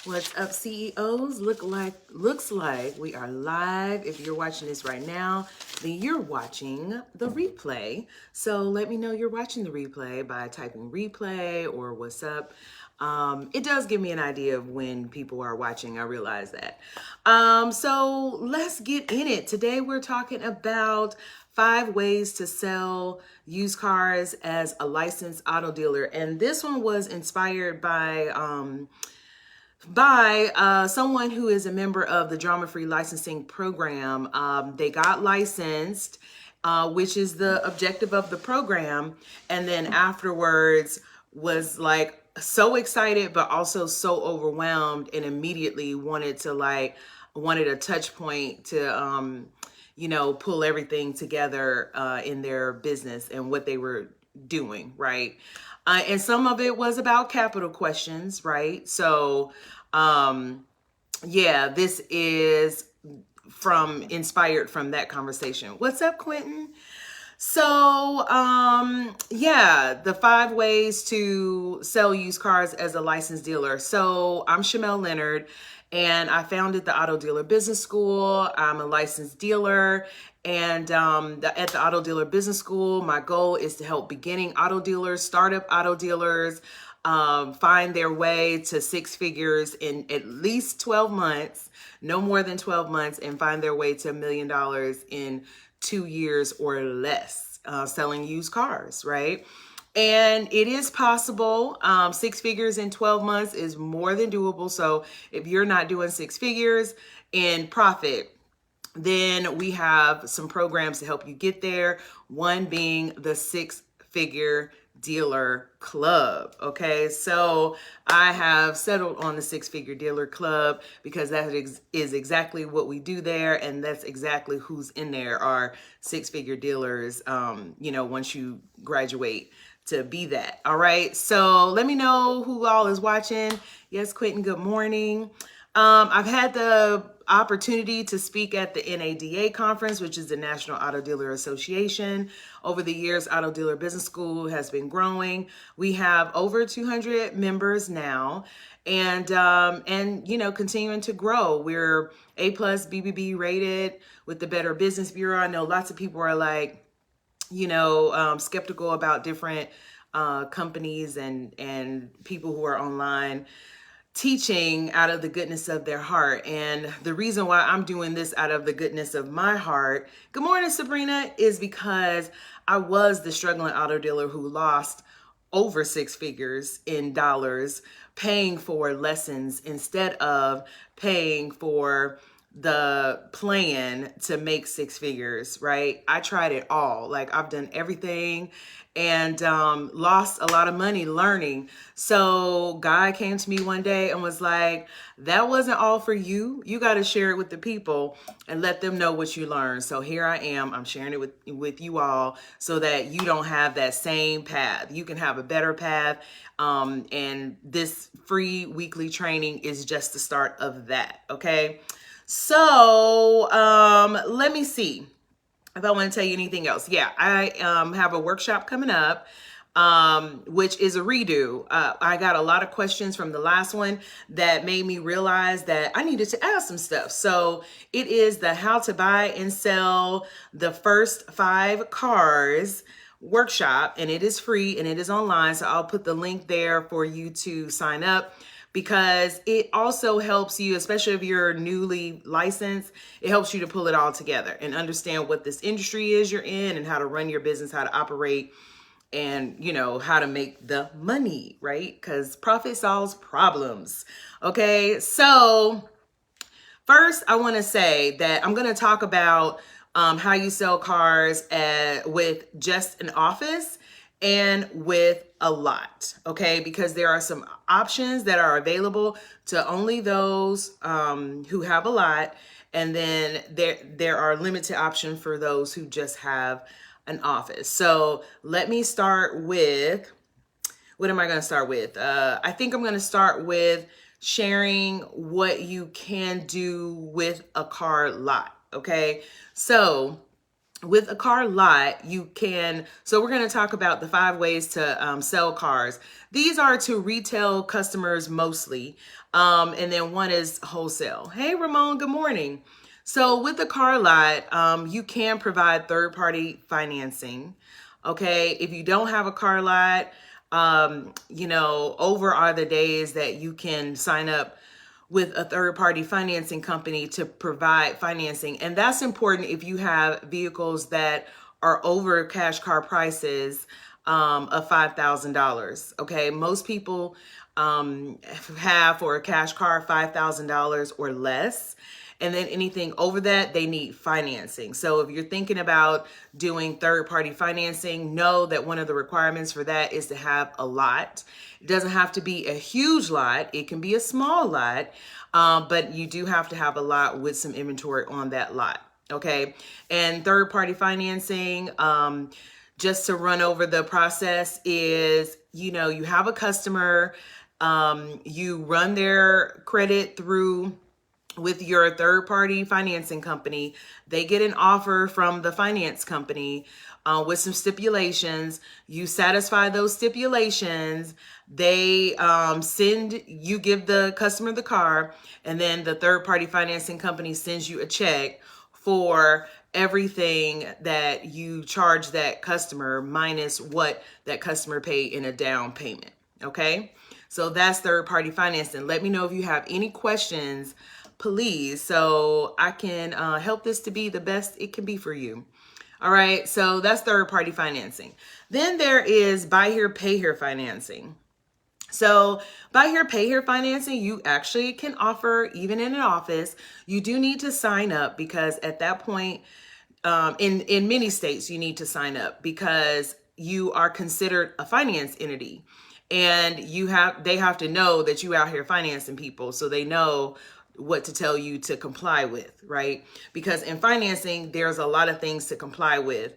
What's up, CEOs? Looks like we are live. If you're watching this right now, then you're watching the replay. So let me know you're watching the replay by typing replay or what's up. It does give me an idea of when people are watching. I realize that. So let's get in it. Today we're talking about 5 ways to sell used cars as a licensed auto dealer. And this one was inspired by someone who is a member of the drama-free licensing program. They got licensed, which is the objective of the program, and then afterwards was like so excited but also so overwhelmed and immediately wanted a touch point to pull everything together in their business and what they were doing, right? And some of it was about capital questions, right? So, this is inspired from that conversation. What's up, Quentin? So, the 5 ways to sell used cars as a licensed dealer. So I'm Shamel Leonard, and I founded the Auto Dealer Business School. I'm a licensed dealer, and at the Auto Dealer Business School, my goal is to help beginning auto dealers, startup auto dealers, find their way to 6 figures in at least 12 months, no more than 12 months, and find their way to $1 million in 2 years or less, selling used cars, right? And it is possible. 6 figures in 12 months is more than doable. So if you're not doing 6 figures in profit, then we have some programs to help you get there. One being the 6-figure dealer club. Okay, so I have settled on the 6-figure dealer club because that is exactly what we do there, and that's exactly who's in there are 6-figure dealers. Once you graduate to be that. All right, so let me know who all is watching. Yes, Quentin, good morning. I've had the opportunity to speak at the NADA conference, which is the National Auto Dealer Association. Over the years, Auto Dealer Business School has been growing. We have over 200 members now, and continuing to grow. We're A+ BBB rated with the Better Business Bureau. I know lots of people are like, skeptical about different companies and people who are online teaching out of the goodness of their heart. And the reason why I'm doing this out of the goodness of my heart, good morning, Sabrina, is because I was the struggling auto dealer who lost over 6 figures in dollars paying for lessons instead of paying for the plan to make 6 figures, right? I tried it all. Like, I've done everything and lost a lot of money learning. So God came to me one day and was like, that wasn't all for you. You got to share it with the people and let them know what you learned. So here I am. I'm sharing it with you all so that you don't have that same path. You can have a better path. And this free weekly training is just the start of that. Okay. So let me see if I want to tell you anything else. Yeah, I have a workshop coming up, which is a redo. I got a lot of questions from the last one that made me realize that I needed to ask some stuff. So it is the how to buy and sell the first 5 cars workshop, and it is free and it is online. So I'll put the link there for you to sign up, because it also helps you, especially if you're newly licensed, it helps you to pull it all together and understand what this industry is you're in and how to run your business, how to operate, and how to make the money, right? Because profit solves problems. Okay, so first I want to say that I'm going to talk about how you sell cars with just an office and with a lot, okay? Because there are some options that are available to only those who have a lot, and then there are limited options for those who just have an office. So let me start with, what am I going to start with? I think I'm going to start with sharing what you can do with a car lot, okay? So with a car lot, you can, so we're going to talk about the 5 ways to sell cars. These are to retail customers mostly. And then one is wholesale. Hey, Ramon, good morning. So with the car lot, you can provide third-party financing. Okay, if you don't have a car lot, over are the days that you can sign up with a third party financing company to provide financing. And that's important if you have vehicles that are over cash car prices of $5,000. Okay, most people have for a cash car $5,000 or less. And then anything over that, they need financing. So if you're thinking about doing third-party financing, know that one of the requirements for that is to have a lot. It doesn't have to be a huge lot. It can be a small lot, but you do have to have a lot with some inventory on that lot. Okay. And third-party financing, just to run over the process is, you have a customer, you run their credit through with your third party financing company. They get an offer from the finance company with some stipulations. You satisfy those stipulations. They you give the customer the car, and then the third party financing company sends you a check for everything that you charge that customer minus what that customer paid in a down payment. Okay. So that's third party financing. Let me know if you have any questions, please, so I can help this to be the best it can be for you. All right, so that's third party financing. Then there is buy here, pay here financing. So buy here, pay here financing, you actually can offer even in an office. You do need to sign up because at that point, in many states, you need to sign up because you are considered a finance entity. And they have to know that you out here financing people, so they know what to tell you to comply with, right? Because in financing, there's a lot of things to comply with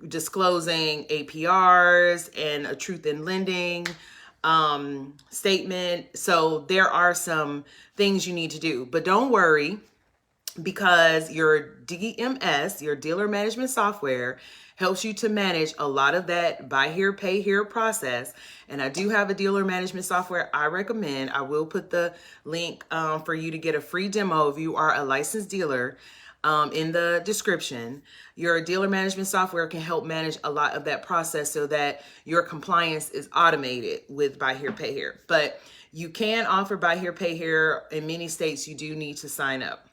disclosing APRs and a truth in lending statement. So there are some things you need to do, but don't worry, because your DMS, your dealer management software, helps you to manage a lot of that buy here, pay here process. And I do have a dealer management software I recommend. I will put the link for you to get a free demo if you are a licensed dealer in the description. Your dealer management software can help manage a lot of that process so that your compliance is automated with buy here, pay here. But you can offer buy here, pay here. In many states, you do need to sign up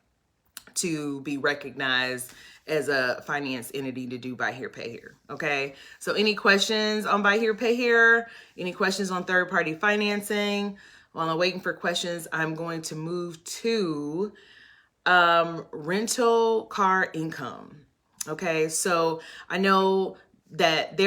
to be recognized as a finance entity to do buy here, pay here. Okay. So any questions on buy here, pay here? Any questions on third party financing? While I'm waiting for questions, I'm going to move to rental car income. Okay. So I know that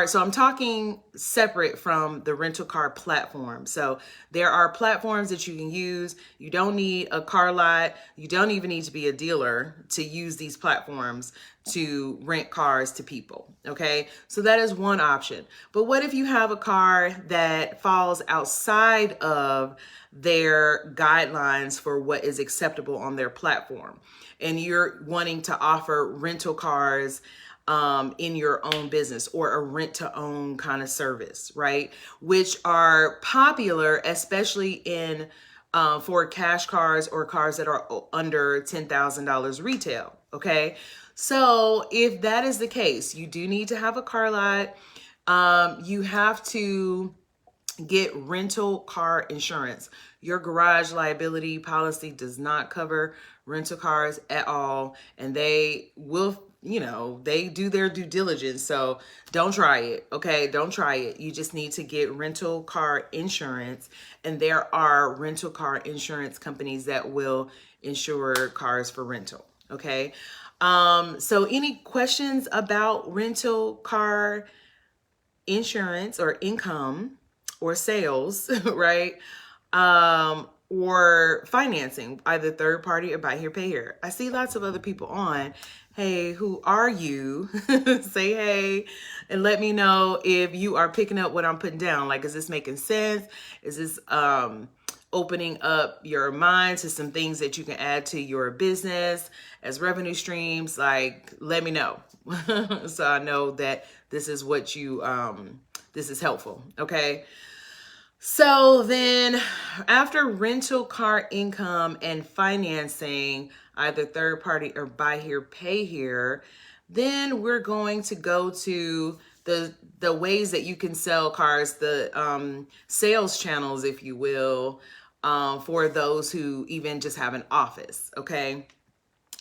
so I'm talking separate from the rental car platform. So there are platforms that you can use. You don't need a car lot. You don't even need to be a dealer to use these platforms to rent cars to people. Okay. So that is one option. But what if you have a car that falls outside of their guidelines for what is acceptable on their platform, and you're wanting to offer rental cars in your own business, or a rent to own kind of service, right? Which are popular, especially in for cash cars or cars that are under $10,000 retail. Okay. So if that is the case, you do need to have a car lot. You have to get rental car insurance. Your garage liability policy does not cover rental cars at all. And they will, they do their due diligence. So don't try it. Okay. Don't try it. You just need to get rental car insurance. And there are rental car insurance companies that will insure cars for rental. Okay. So any questions about rental car insurance or income or sales, right? Or financing, either third party or buy here, pay here. I see lots of other people on. Hey, who are you? Say hey and let me know if you are picking up what I'm putting down. Like, is this making sense? Is this opening up your mind to some things that you can add to your business as revenue streams, like let me know. So I know that this is what you, this is helpful. Okay. So then after rental car income and financing, either third party or buy here, pay here, then we're going to go to the ways that you can sell cars, the sales channels, if you will, for those who even just have an office. Okay.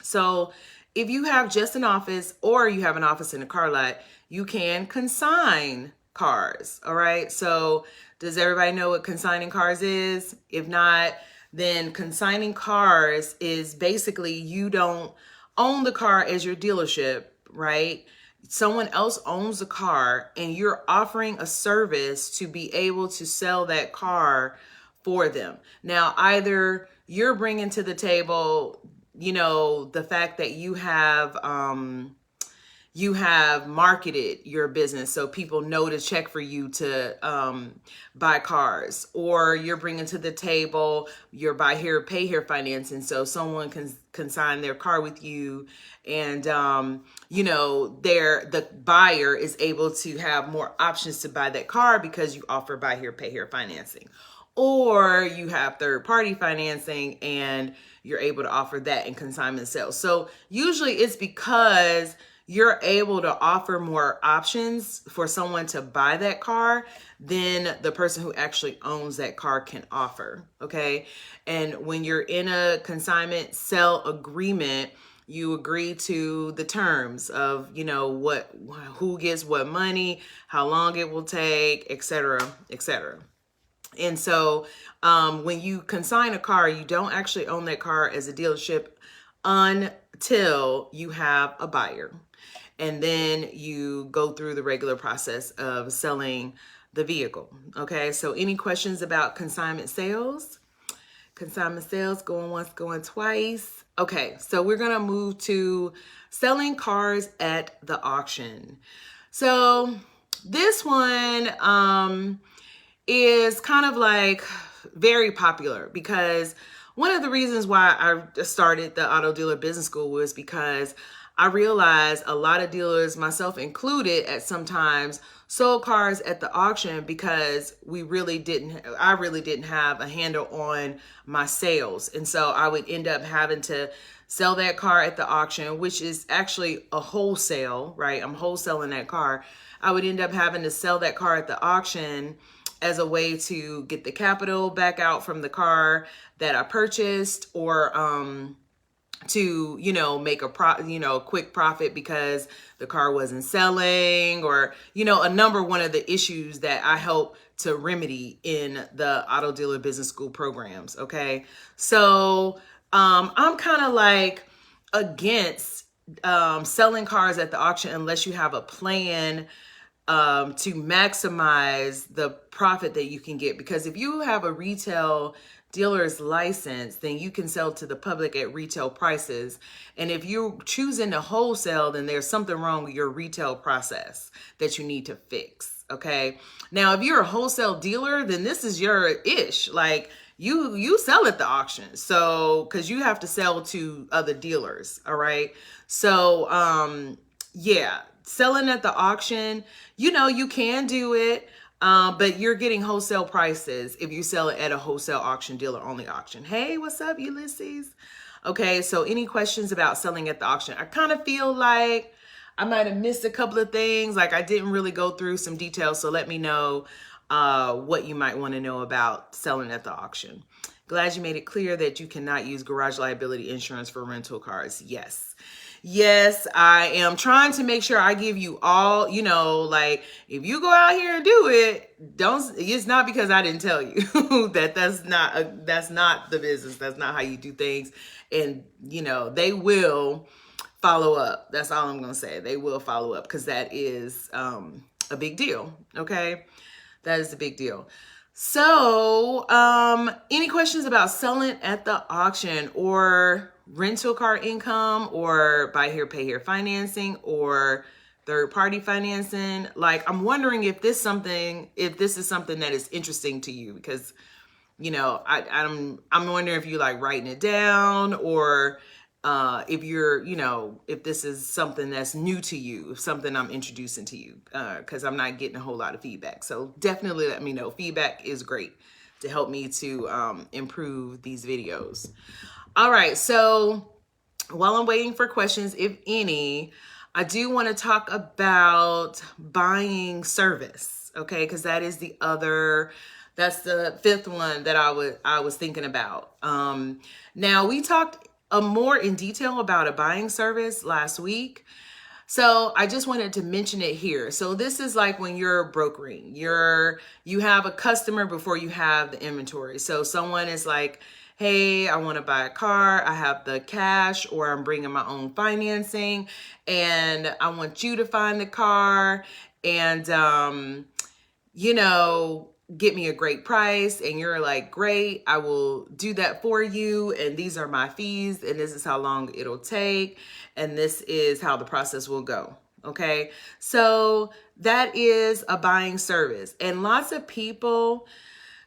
So if you have just an office or you have an office in a car lot, you can consign cars. All right. So does everybody know what consigning cars is? If not, then consigning cars is basically you don't own the car as your dealership, right? Someone else owns the car and you're offering a service to be able to sell that car for them. Now, either you're bringing to the table, you know, the fact that you have marketed your business so people know to check for you to buy cars, or you're bringing to the table your buy here, pay here financing, so someone can consign their car with you, and you know, the buyer is able to have more options to buy that car because you offer buy here, pay here financing. Or you have third party financing and you're able to offer that in consignment sales. So usually it's because you're able to offer more options for someone to buy that car than the person who actually owns that car can offer. Okay. And when you're in a consignment sell agreement, you agree to the terms of, you know, who gets what money, how long it will take, et cetera, et cetera. And so when you consign a car, you don't actually own that car as a dealership until you have a buyer. And then you go through the regular process of selling the vehicle. Okay, so any questions about consignment sales? Consignment sales, going once, going twice. Okay, so we're gonna move to selling cars at the auction. So this one is kind of like very popular because one of the reasons why I started the Auto Dealer Business School was because I realized a lot of dealers, myself included, at sometimes sold cars at the auction because I really didn't have a handle on my sales. And so I would end up having to sell that car at the auction, which is actually a wholesale, right? I'm wholesaling that car. I would end up having to sell that car at the auction as a way to get the capital back out from the car that I purchased, or to, you know, make a quick profit because the car wasn't selling, or, you know, one of the issues that I help to remedy in the Auto Dealer Business School programs. Okay. So, I'm kind of like against, selling cars at the auction unless you have a plan to maximize the profit that you can get. Because if you have a retail dealer's license, then you can sell to the public at retail prices. And if you're choosing to wholesale, then there's something wrong with your retail process that you need to fix. Okay. Now, if you're a wholesale dealer, then this is your ish. Like you sell at the auction. So, cause you have to sell to other dealers. All right. So, yeah, selling at the auction, you know, you can do it. But you're getting wholesale prices if you sell it at a wholesale auction, dealer only auction. Hey, what's up, Ulysses? Okay, so any questions about selling at the auction? I kind of feel like I might have missed a couple of things. Like I didn't really go through some details. So let me know what you might want to know about selling at the auction. Glad you made it clear that you cannot use garage liability insurance for rental cars. Yes. Yes, I am trying to make sure I give you all, you know, like if you go out here and do it, it's not because I didn't tell you that's not the business. That's not how you do things. And, you know, they will follow up. That's all I'm going to say. They will follow up because that is a big deal. Okay. That is a big deal. So, any questions about selling at the auction or rental car income or buy here, pay here financing or third party financing? Like, I'm wondering if this is something that is interesting to you, because I'm wondering if you like writing it down, or if you're, if this is something that's new to you, if something I'm introducing to you, because I'm not getting a whole lot of feedback. So definitely let me know. Feedback is great to help me to improve these videos. All right, so while I'm waiting for questions, if any, I do want to talk about buying service, okay? Because that's the fifth one that I was thinking about. Now we talked more in detail about a buying service last week. So I just wanted to mention it here. So this is like when you're brokering, you have a customer before you have the inventory. So someone is like, hey, I want to buy a car. I have the cash, or I'm bringing my own financing, and I want you to find the car and, get me a great price. And you're like, great, I will do that for you. And these are my fees. And this is how long it'll take. And this is how the process will go. Okay. So that is a buying service. And lots of people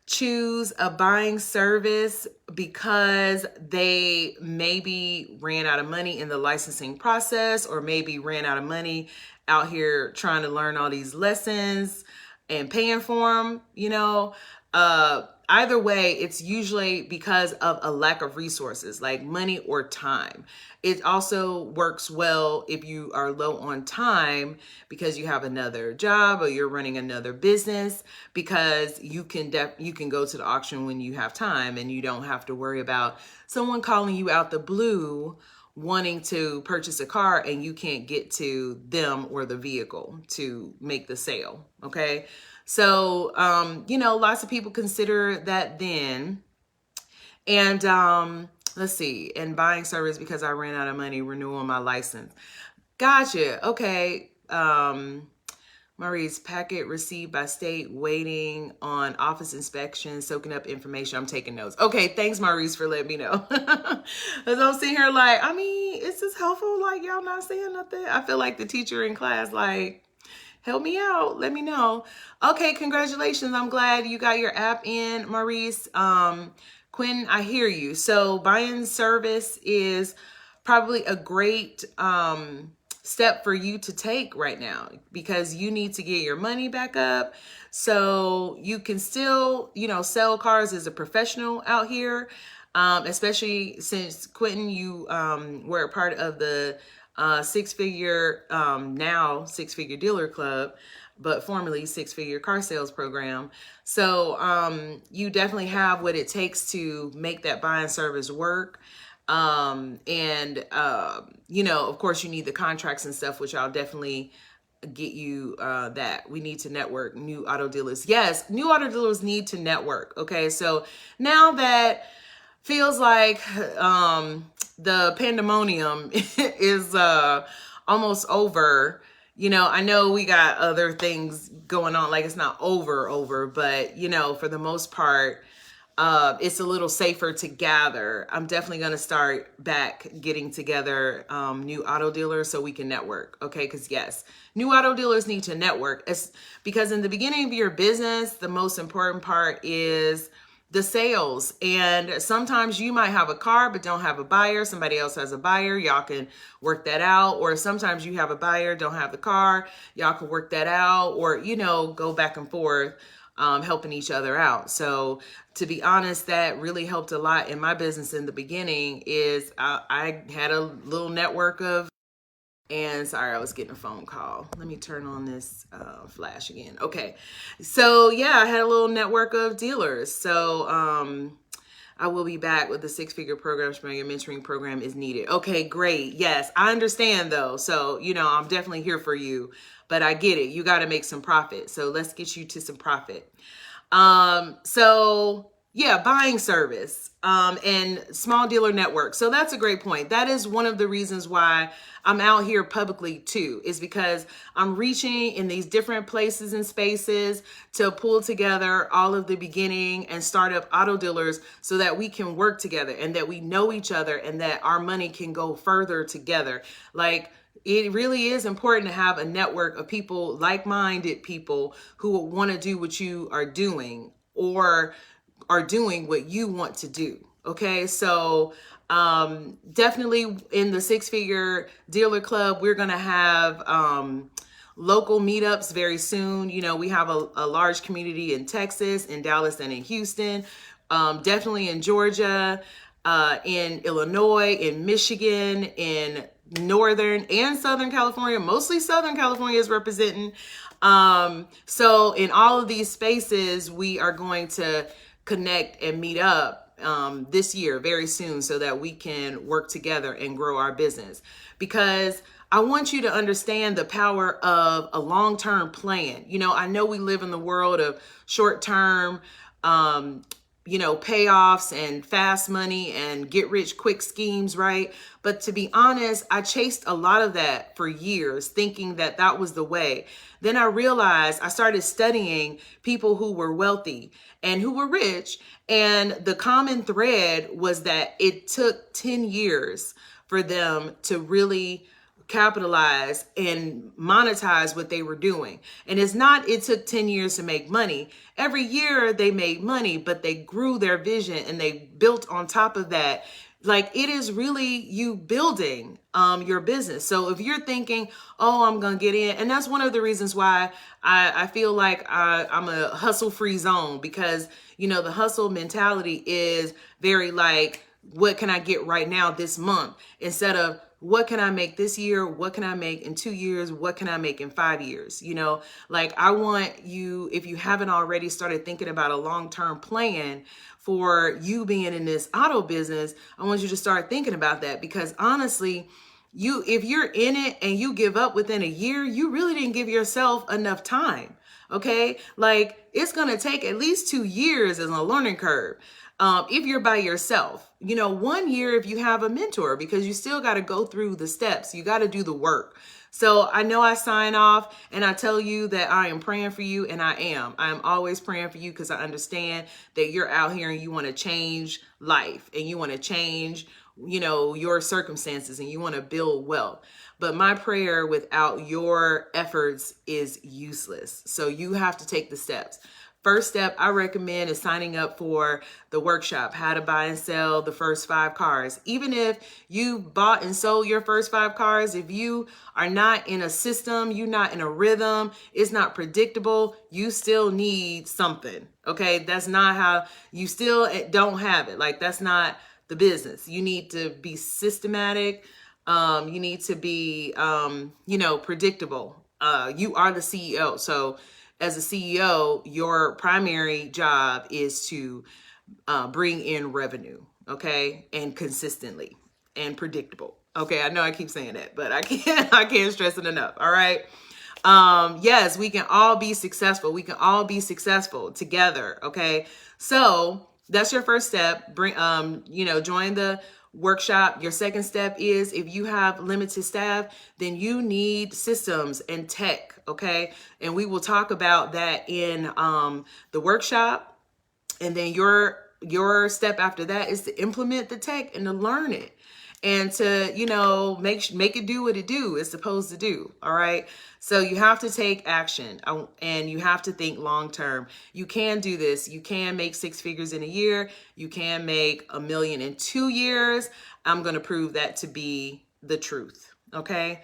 choose a buying service because they maybe ran out of money in the licensing process, or maybe ran out of money out here trying to learn all these lessons and paying for them, either way, it's usually because of a lack of resources like money or time. It also works well if you are low on time because you have another job or you're running another business, because you can go to the auction when you have time and you don't have to worry about someone calling you out the blue wanting to purchase a car and you can't get to them or the vehicle to make the sale. Okay. So, lots of people consider that then. And let's see, and buying service because I ran out of money renewing my license. Gotcha. Okay. Maurice, packet received by state, waiting on office inspection, soaking up information. I'm taking notes. Okay, thanks, Maurice, for letting me know. As I'm sitting here like, is this helpful? Like, y'all not saying nothing? I feel like the teacher in class, like, help me out. Let me know. Okay, congratulations. I'm glad you got your app in, Maurice. Quinn, I hear you. So buying service is probably a great step for you to take right now, because you need to get your money back up so you can still, sell cars as a professional out here, especially since, Quentin, you were a part of the six-figure dealer club, but formerly six-figure car sales program. So you definitely have what it takes to make that buying service work. Of course you need the contracts and stuff, which I'll definitely get you that. We need to network. New auto dealers. Yes, new auto dealers need to network. Okay, so now that feels like the pandemonium is almost over. I know we got other things going on, like it's not over, but for the most part, it's a little safer to gather. I'm definitely going to start back getting together new auto dealers so we can network. Okay, because yes, new auto dealers need to network. It's because in the beginning of your business, the most important part is the sales. And sometimes you might have a car but don't have a buyer. Somebody else has a buyer. Y'all can work that out. Or sometimes you have a buyer, don't have the car. Y'all can work that out, or go back and forth, helping each other out. So to be honest, that really helped a lot in my business in the beginning. Is I had a little network of, and sorry, I was getting a phone call. Let me turn on this flash again. Okay. So yeah, I had a little network of dealers. So I will be back with the six-figure program. Your mentoring program is needed. Okay, great. Yes, I understand though. So, I'm definitely here for you, but I get it. You got to make some profit. So let's get you to some profit. So yeah, buying service, and small dealer network. So that's a great point. That is one of the reasons why I'm out here publicly too, is because I'm reaching in these different places and spaces to pull together all of the beginning and startup auto dealers so that we can work together and that we know each other and that our money can go further together. Like, it really is important to have a network of people, like-minded people who want to do what you are doing, or are doing what you want to do. Okay, so definitely in the Six Figure Dealer Club, we're gonna have local meetups very soon. You know, we have a large community in Texas, in Dallas, and in Houston. Definitely in Georgia, in Illinois, in Michigan, in Northern and Southern California. Mostly Southern California is representing. So in all of these spaces, we are going to connect and meet up this year very soon so that we can work together and grow our business. Because I want you to understand the power of a long-term plan. You know, I know we live in the world of short-term, payoffs and fast money and get rich quick schemes, right? But to be honest, I chased a lot of that for years, thinking that that was the way. Then I realized I started studying people who were wealthy and who were rich. And the common thread was that it took 10 years for them to really capitalize and monetize what they were doing. And it's not, it took 10 years to make money. Every year they made money, but they grew their vision and they built on top of that. Like, it is really you building your business. So if you're thinking, oh, I'm going to get in, and that's one of the reasons why I feel like I'm a hustle-free zone, because, you know, the hustle mentality is very like, what can I get right now this month? Instead of, what can I make this year? What can I make in 2 years? What can I make in 5 years? You know, like, I want you, if you haven't already started thinking about a long-term plan for you being in this auto business, I want you to start thinking about that, because honestly, if you're in it and you give up within a year, you really didn't give yourself enough time. Okay. Like, it's going to take at least 2 years as a learning curve. If you're by yourself, you know, 1 year if you have a mentor, because you still got to go through the steps. You got to do the work. So I know I sign off and I tell you that I am praying for you, and I am always praying for you, because I understand that you're out here and you want to change life and you want to change, you know, your circumstances, and you want to build wealth. But my prayer without your efforts is useless. So you have to take the steps. First step I recommend is signing up for the workshop, how to buy and sell the first 5 cars. Even if you bought and sold your first 5 cars, if you are not in a system, you're not in a rhythm, it's not predictable, you still need something. Okay. That's not how you still don't have it. Like, that's not the business. You need to be systematic. You need to be, predictable. You are the CEO. So as a CEO, your primary job is to bring in revenue, okay, and consistently and predictable. Okay, I know I keep saying that, but I can't stress it enough. All right. Yes, we can all be successful. We can all be successful together. Okay, so that's your first step. Join the workshop. Your second step is, if you have limited staff, then you need systems and tech. Okay. And we will talk about that in the workshop. And then your step after that is to implement the tech and to learn it and to, make it do what it is supposed to do. All right. So you have to take action, and you have to think long term. You can do this. You can make 6 figures in a year. You can make $1 million in 2 years. I'm going to prove that to be the truth. Okay.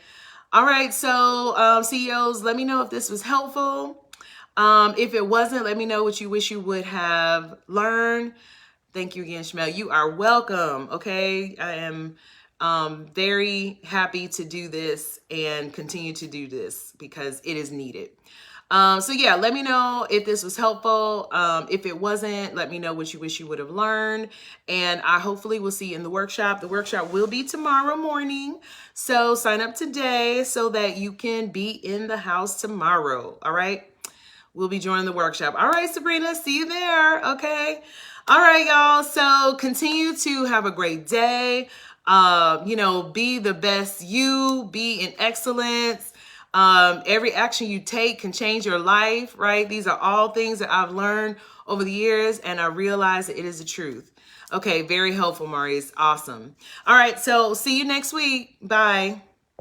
All right. So CEOs, let me know if this was helpful. If it wasn't, let me know what you wish you would have learned. Thank you again, Shmel. You are welcome. Okay. I am very happy to do this and continue to do this because it is needed. So yeah, let me know if this was helpful. If it wasn't, let me know what you wish you would have learned. And I hopefully will see you in the workshop. The workshop will be tomorrow morning. So sign up today so that you can be in the house tomorrow. All right. We'll be joining the workshop. All right, Sabrina, see you there. Okay. All right, y'all. So continue to have a great day. Be the best you, be in excellence. Every action you take can change your life, right? These are all things that I've learned over the years, and I realize that it is the truth. Okay, very helpful, Maurice. Awesome. All right, so see you next week. Bye.